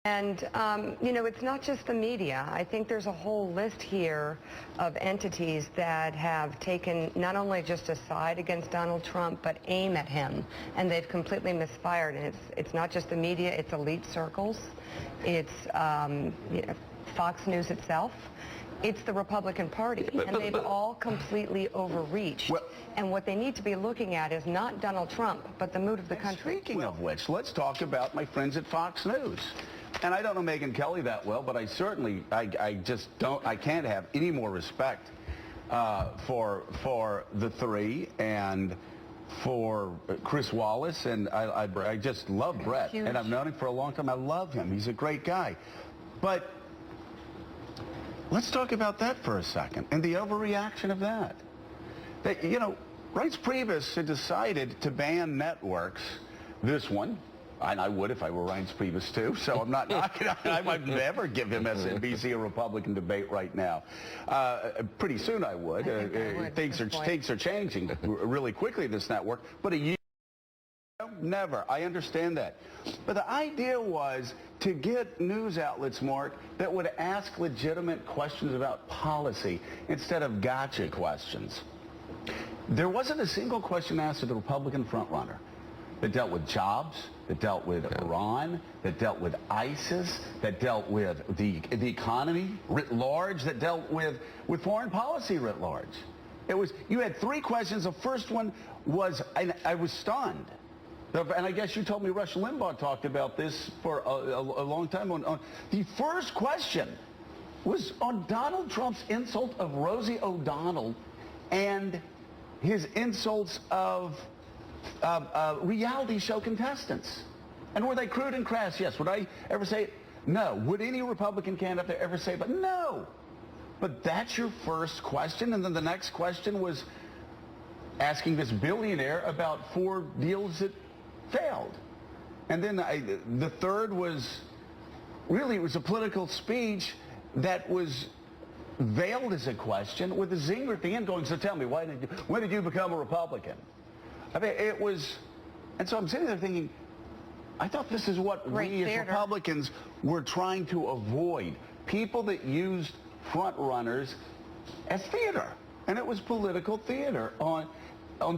And, you know, it's not just the media. I think there's a whole list here of entities that have taken not only just a side against Donald Trump, but aim at him. And they've completely misfired. And it's not just the media, it's elite circles. It's you know, Fox News itself. It's the Republican Party, and they've all completely overreached. Well, and what they need to be looking at is not Donald Trump, but the mood of the country. Speaking of which, let's talk about my friends at Fox News. And I don't know Megyn Kelly that well, but I certainly, I just don't, I can't have any more respect for the three and for Chris Wallace, and I just love Brett, and I've known him for a long time. I love him. He's a great guy. But let's talk about that for a second, and the overreaction of that. That, you know, Reince Priebus had decided to ban networks, this one, and I would if I were Reince Priebus too, so I'm not knocking on, I might never give him MSNBC a Republican debate right now. Pretty soon I would. Things are changing really quickly, this network, but a year never. I understand that. But the idea was to get news outlets, Mark, that would ask legitimate questions about policy instead of gotcha questions. There wasn't a single question asked of the Republican frontrunner that dealt with jobs, that dealt with Iran, that dealt with ISIS, that dealt with the economy writ large, that dealt with foreign policy writ large. It was, you had three questions. The first one was, I was stunned. And I guess you told me Rush Limbaugh talked about this for a long time. On the first question was on Donald Trump's insult of Rosie O'Donnell and his insults of reality show contestants. And were they crude and crass? Yes. Would I ever say it? No. Would any Republican candidate ever say it? But no. But that's your first question. And then the next question was asking this billionaire about 4 deals that failed. And then the third was, really, it was a political speech that was veiled as a question with a zinger at the end going, so tell me, when did you become a Republican? I mean, it was, and so I'm sitting there thinking, I thought this is what we as Republicans were trying to avoid. People that used front runners as theater. And it was political theater on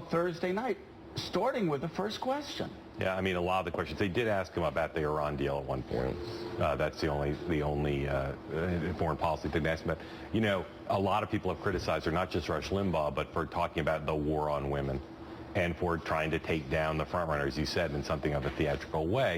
Thursday night, starting with the first question. Yeah, I mean, a lot of the questions, they did ask him about the Iran deal at one point. That's the only foreign policy thing they asked him about. You know, a lot of people have criticized her, not just Rush Limbaugh, but for talking about the war on women and for trying to take down the frontrunners, you said, in something of a theatrical way.